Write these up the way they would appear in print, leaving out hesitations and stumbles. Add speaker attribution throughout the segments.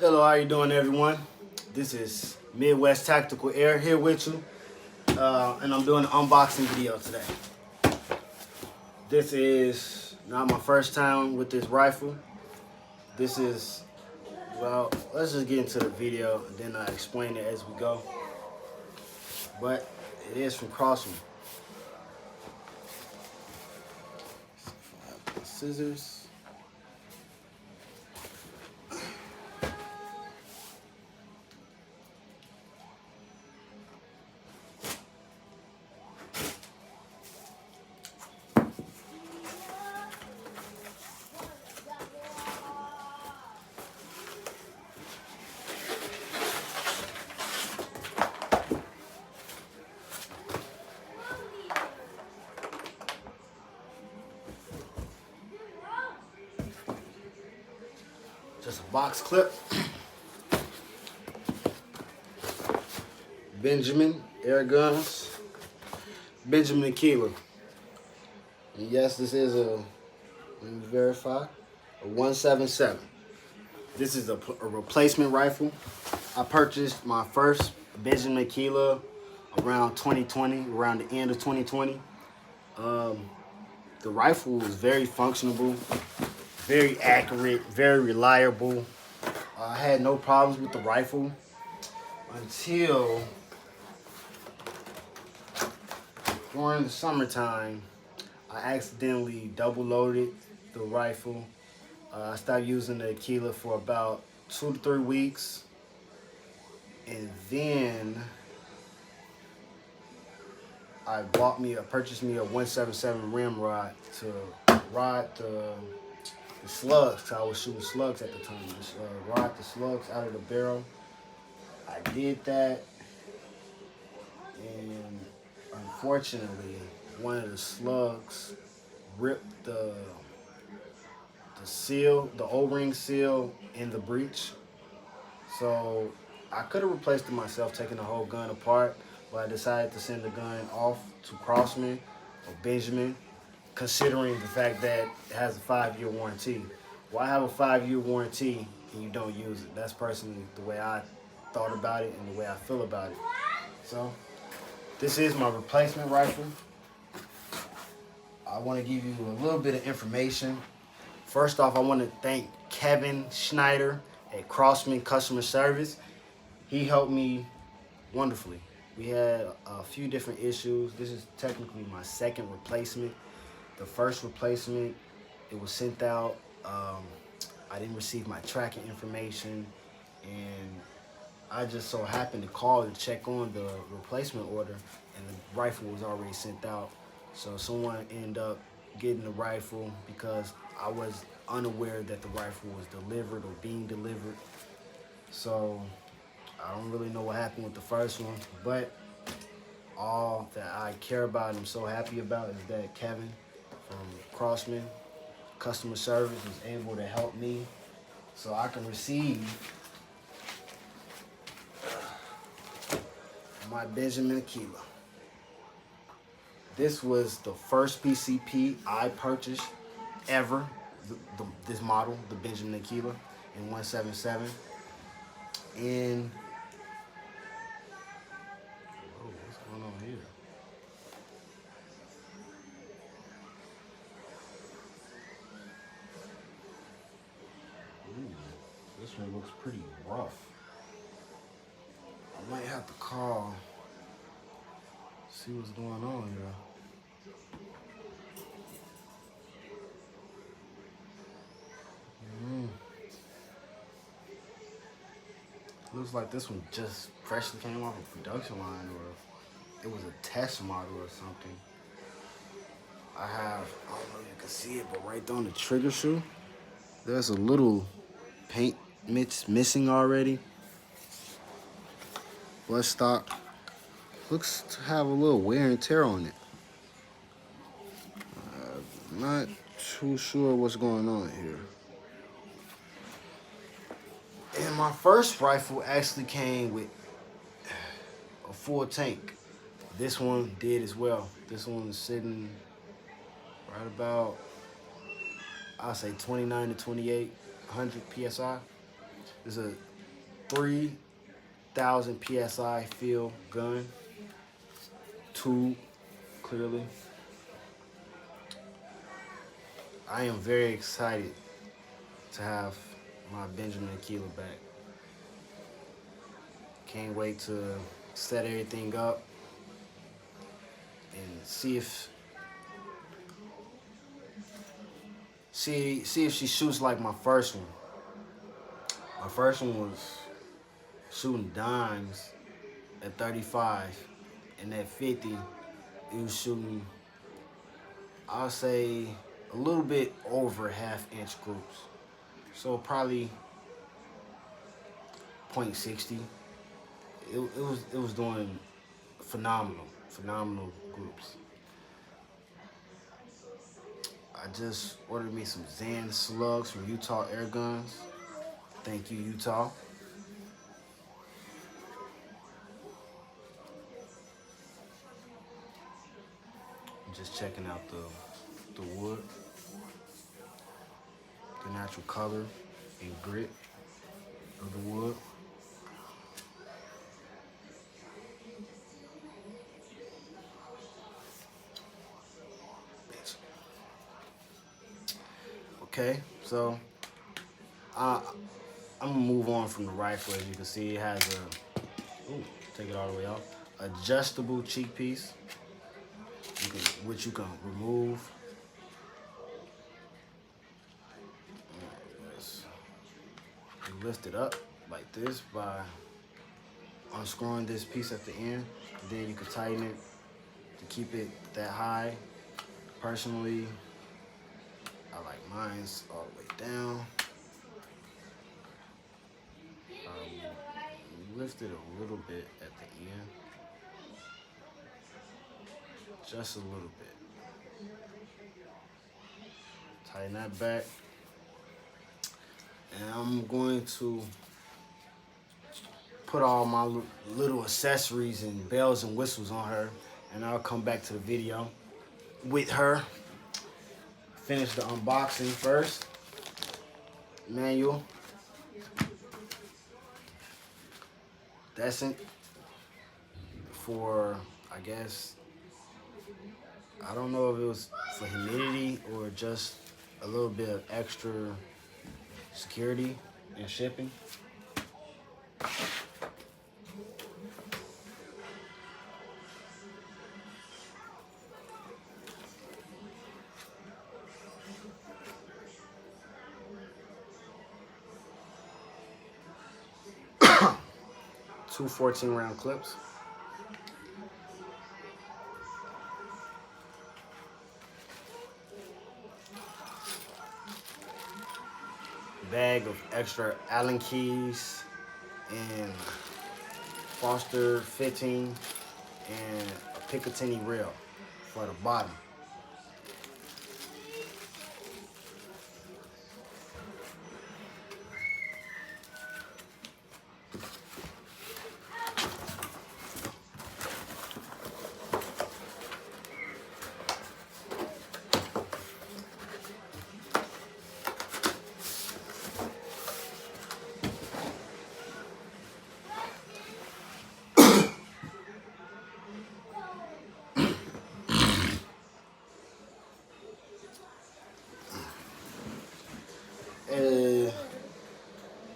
Speaker 1: Hello, how you doing, everyone? This is Midwest Tactical Air here with you, and I'm doing an unboxing video today. This is not my first time with this rifle. This is, well, let's just get into the video, and then I explain it as we go. But it is from Crossman. Scissors. Just a box clip. Benjamin air guns. Benjamin Akela. And yes, this is let me verify, a 177. This is a replacement rifle. I purchased my first Benjamin Akela around 2020, around the end of 2020. The rifle was very functional, very accurate, very reliable. I had no problems with the rifle until during the summertime, I accidentally double loaded the rifle. I stopped using the Akela for about 2 to 3 weeks. And then I purchased me a 177 rim rod to rod the slugs, because I was shooting slugs at the time. Just rod the slugs out of the barrel. I did that, and unfortunately, one of the slugs ripped the seal, the O-ring seal in the breech. So I could have replaced it myself, taking the whole gun apart, but I decided to send the gun off to Crossman or Benjamin, considering the fact that it has a 5-year warranty. Why have a 5-year warranty and you don't use it? That's personally the way I thought about it and the way I feel about it. So this is my replacement rifle. I want to give you a little bit of information. First off, I want to thank Kevin Schneider at Crossman Customer Service. He helped me wonderfully. We had a few different issues. This is technically my second replacement. The first replacement, it was sent out. I didn't receive my tracking information, and I just so happened to call to check on the replacement order, and the rifle was already sent out. So someone ended up getting the rifle because I was unaware that the rifle was delivered or being delivered. So I don't really know what happened with the first one, but all that I care about and I'm so happy about is that Kevin from Crossman Customer Service was able to help me so I can receive my Benjamin Akela. This was the first PCP I purchased ever, this model, the Benjamin Akela in 177. And oh, what's going on here? Ooh, this one looks pretty rough. I might have to call, see what's going on here. Looks like this one just freshly came off a production line, or it was a test model or something. I don't know if you can see it, but right there on the trigger shoe, there's a little paint missing already. Buttstock looks to have a little wear and tear on it. Not too sure what's going on here. And my first rifle actually came with a full tank. This one did as well. This one is sitting right about, I'll say 29 to 2800 PSI. It's a 3,000 PSI feel gun. Tube, clearly. I am very excited to have my Benjamin Akela back. Can't wait to set everything up and see if she shoots like my first one. My first one was shooting dimes at 35, and at 50, it was shooting, I'll say, a little bit over half-inch groups. So probably 0.60. It was doing phenomenal groups. I just ordered me some Zan slugs from Utah Air Guns. Thank you, Utah. I'm just checking out the wood, the natural color and grit of the wood. Okay, so I'm gonna move on from the rifle. As you can see, it has take it all the way out, adjustable cheek piece, which you can remove. You lift it up like this by unscrewing this piece at the end. Then you can tighten it to keep it that high. Personally, I like mine's all the way down. Lift it a little bit at the end, just a little bit. Tighten that back, and I'm going to put all my little accessories and bells and whistles on her, and I'll come back to the video with her. Finish the unboxing first. Manual. That's it for, I guess, I don't know if it was for humidity or just a little bit of extra security and shipping. Two 14-round clips. Bag of extra Allen keys and Foster 15 and a Picatinny rail for the bottom.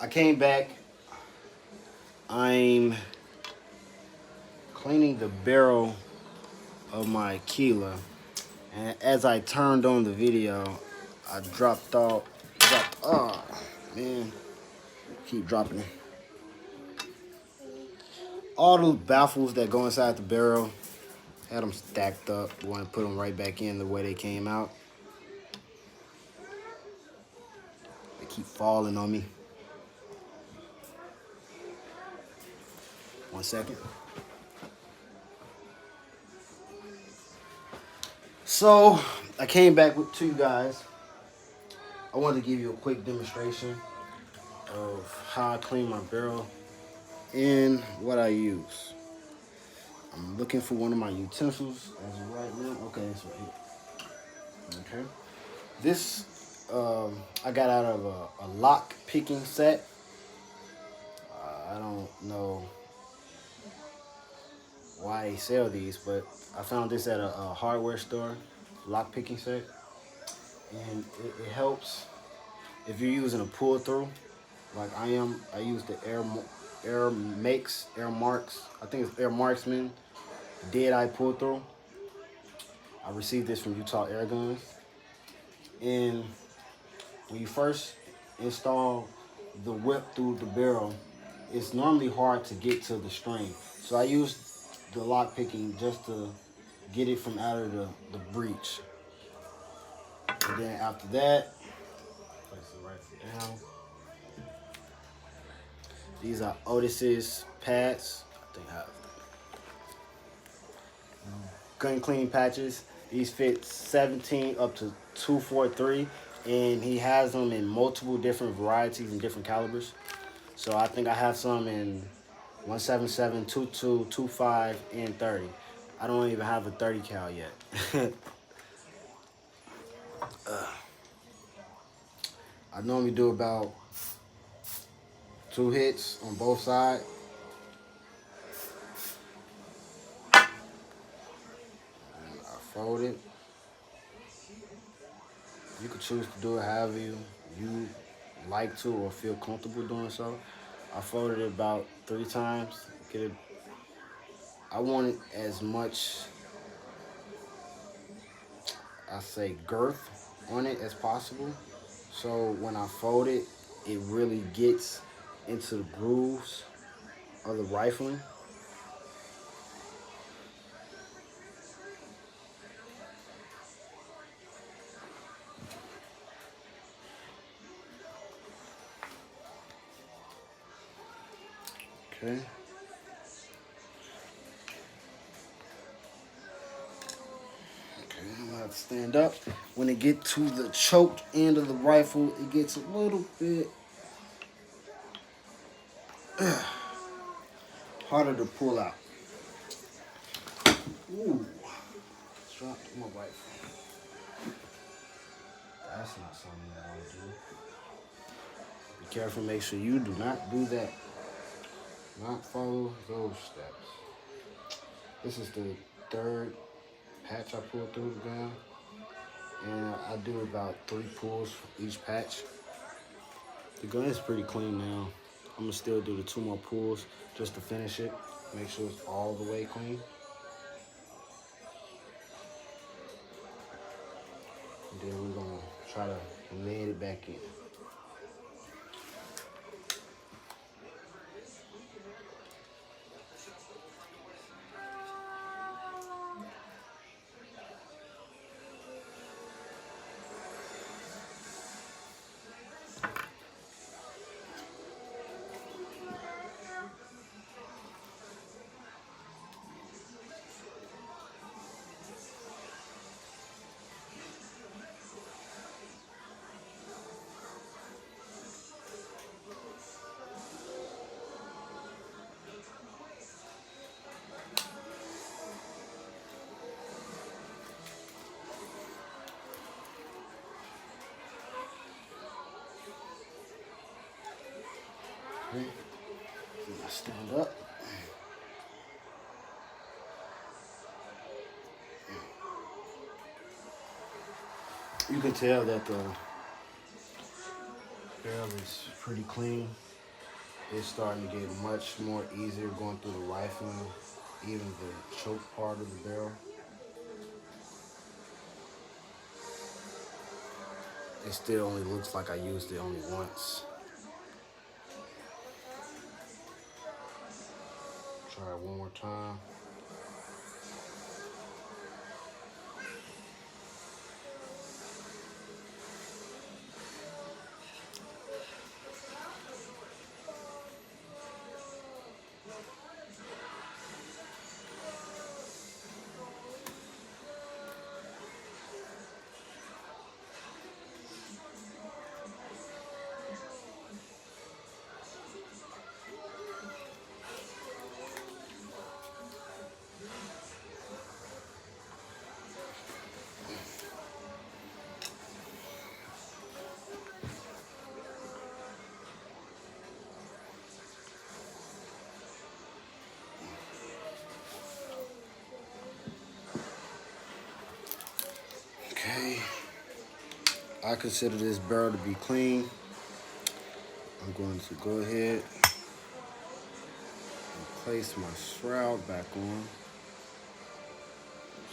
Speaker 1: I came back. I'm cleaning the barrel of my Akela, and as I turned on the video, I dropped, oh man, keep dropping it. All those baffles that go inside the barrel, had them stacked up. Want to put them right back in the way they came out. They keep falling on me. 1 second. So I came back to you guys. I wanted to give you a quick demonstration of how I clean my barrel and what I use. I'm looking for one of my utensils as of right now. Okay, it's right here. Okay. This I got out of a lock picking set. I I don't know why they sell these, but I found this at a hardware store, lock picking set, and it helps if you're using a pull through, like I am. I use the Air Marks. I think it's Air Marksman Dead Eye pull through. I received this from Utah Air Guns, and when you first install the whip through the barrel, it's normally hard to get to the string. So I use the lock picking just to get it from out of the breech. And then after that, place it right down. These are Otis's pads. I think I have gun clean patches. These fit 17 up to 243, and he has them in multiple different varieties and different calibers. So I think I have some in 177, 22, 25, and 30. I don't even have a 30 cal yet. I normally do about 2 hits on both sides. And I fold it. You can choose to do it however you like to or feel comfortable doing so. I folded it about 3 times. Get it. I want it as much, I say, girth on it as possible. So when I fold it, it really gets into the grooves of the rifling. Okay. Okay, I'm gonna have to stand up. When it gets to the choked end of the rifle, it gets a little bit harder to pull out. Ooh, dropped my rifle. That's not something that I would do. Be careful, make sure you do not do that. Not follow those steps. This is the 3rd patch I pulled through the gun. And I do about 3 pulls for each patch. The gun is pretty clean now. I'm gonna still do the 2 more pulls just to finish it. Make sure it's all the way clean. And then we're gonna try to lead it back in. Okay. Stand up. You can tell that the barrel is pretty clean. It's starting to get much more easier going through the rifling, even the choke part of the barrel. It still only looks like I used it only once. Try it one more time. Okay. I consider this barrel to be clean. I'm going to go ahead and place my shroud back on.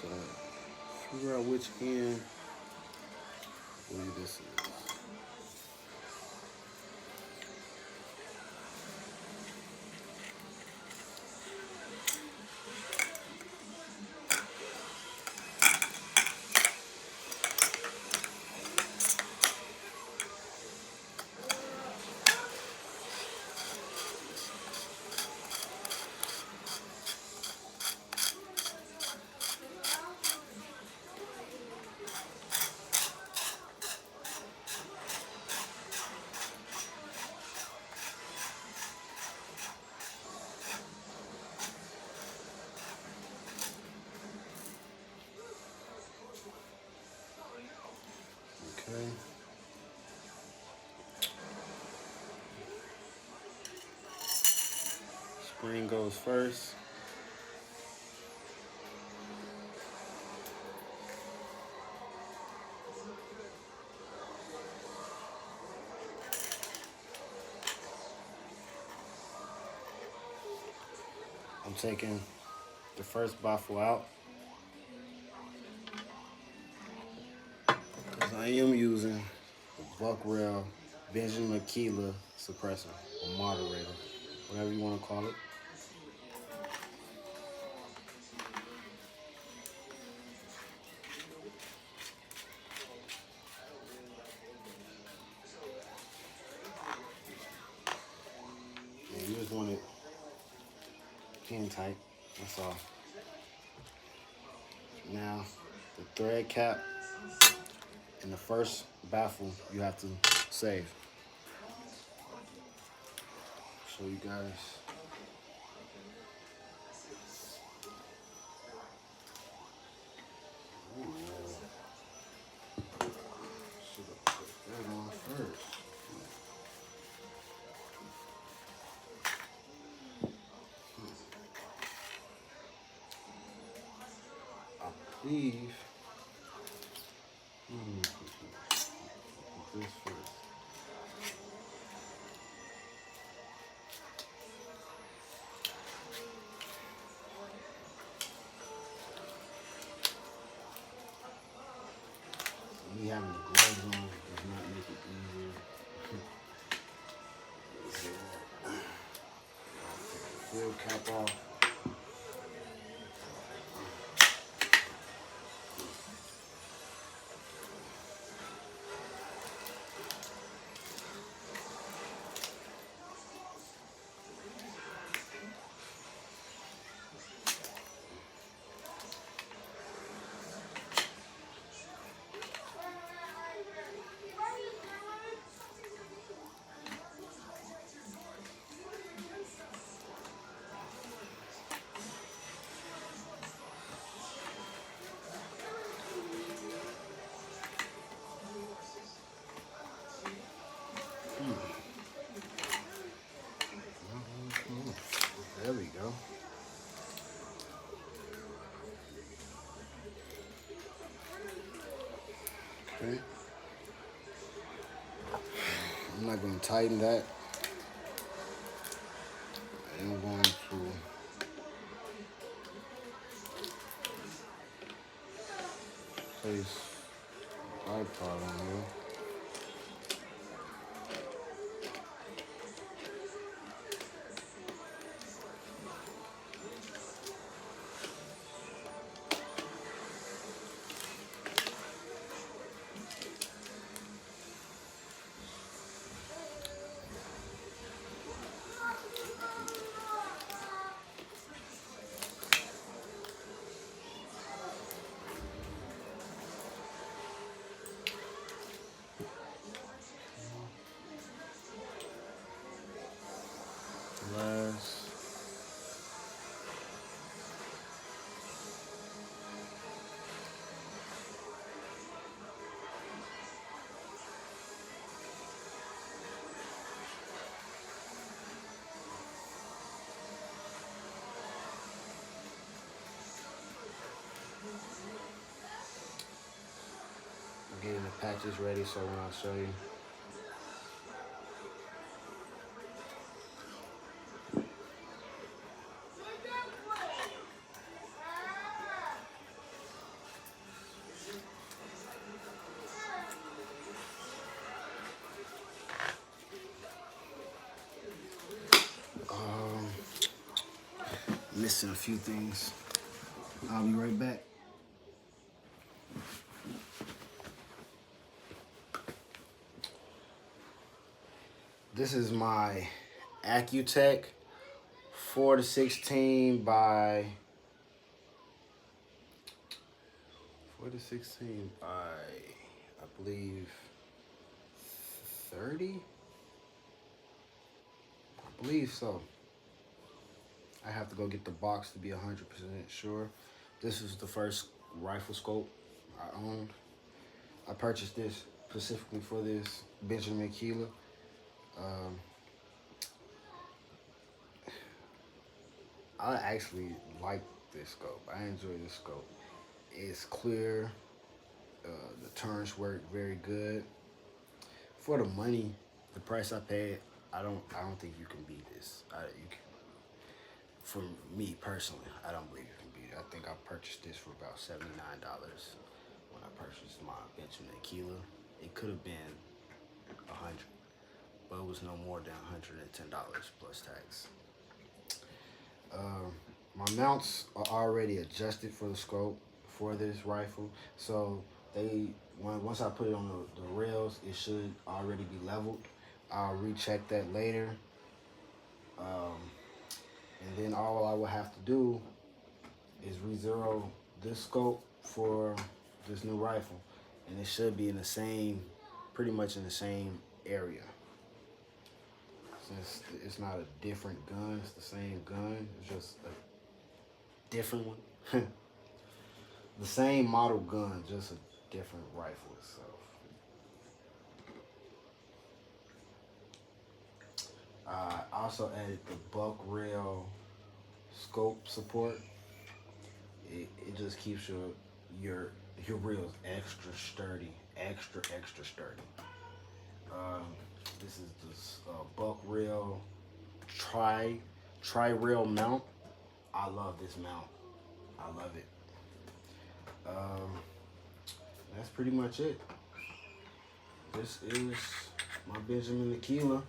Speaker 1: So figure out which end where this is. Okay. Spring goes first. I'm taking the first baffle out because I am using the Buckrail Benjamin Akela suppressor or moderator, whatever you want to call it. And you just want it pin tight, that's all. Now, the thread cap in the first baffle you have to save. Show you guys. Should have put that on first. I believe. This first. Me having the gloves on does not make it easier. Fill cap off. There we go. Okay. I'm not going to tighten that. I'm going to place iPod on here. getting the patches ready so when I show you. Missing a few things. I'll be right back. This is my Accutech 4 to 16 by 4 to 16 by, I believe, 30. I believe so. I have to go get the box to be 100% sure. This is the first rifle scope I owned. I purchased this specifically for this Benjamin Akela. I actually like this scope. I enjoy this scope. It's clear. The turns work very good. For the money, the price I paid, I don't think you can beat this. For me personally, I don't believe you can beat it. I think I purchased this for about $79 when I purchased my Benjamin Akela. It could have been $100, but it was no more than $110 plus tax. My mounts are already adjusted for the scope for this rifle, so once I put it on the rails, it should already be leveled. I'll recheck that later. And then all I will have to do is re-zero this scope for this new rifle. And it should be in the same, pretty much in the same area. Since it's not a different gun, it's the same gun, it's just a different one. The same model gun, just a different rifle itself. I also added the buck rail scope support. It just keeps your reels extra sturdy, extra sturdy. This is this buck rail tri rail mount. I love this mount. I love it. That's pretty much it. This is my Benjamin Akela.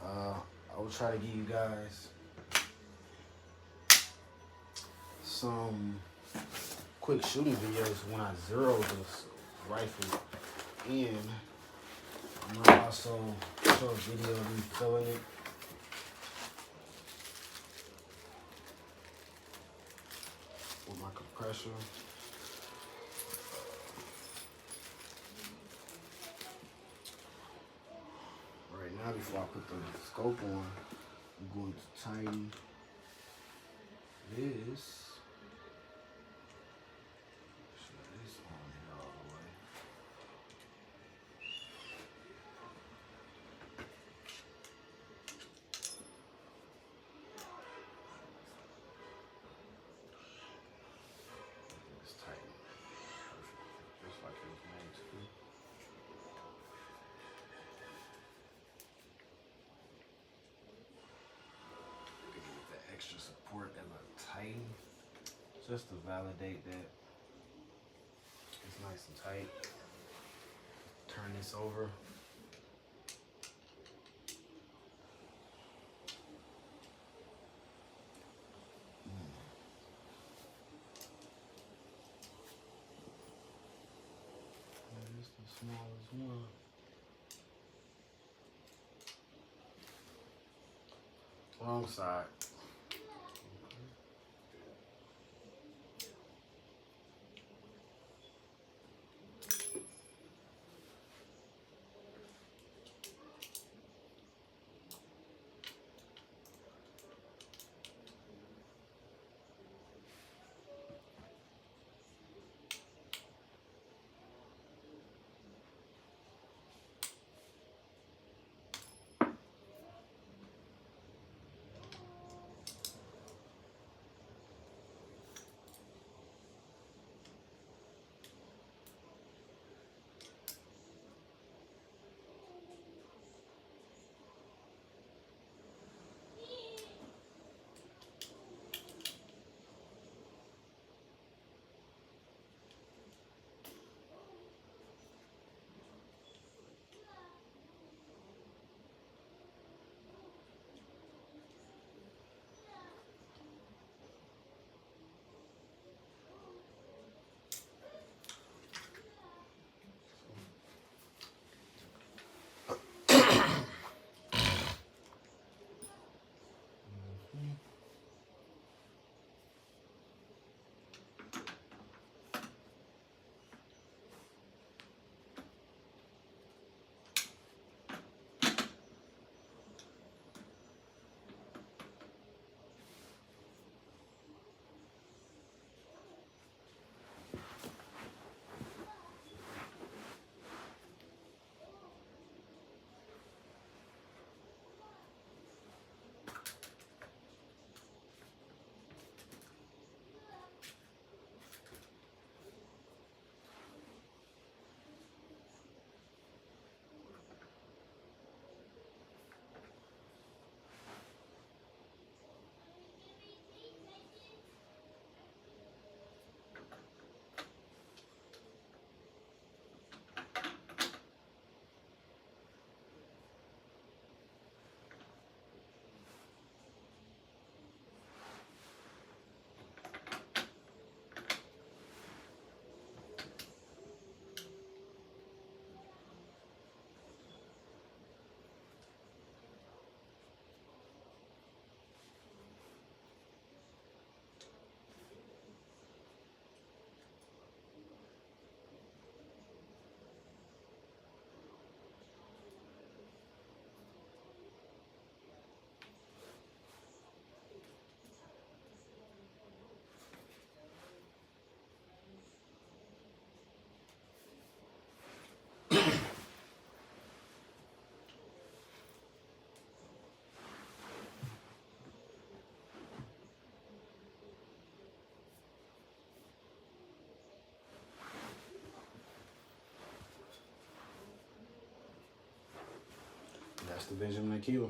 Speaker 1: I will try to give you guys some quick shooting videos when I zero this rifle in. I'm gonna also show a video of me filling it. With my compressor. Right now, before I put the scope on, I'm going to tighten this. On here all the way. It's tight. Perfect. Just like it was made to be. Get the extra support as I tighten, just to validate that it's nice and tight. Turn this over. This is the smallest one. Wrong side. That's the Benjamin Akela.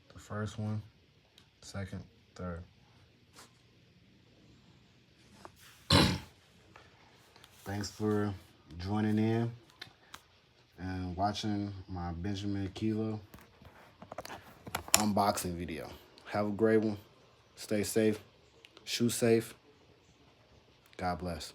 Speaker 1: The first one, second, third. Thanks for joining in and watching my Benjamin Akela unboxing video. Have a great one. Stay safe. Shoot safe. God bless.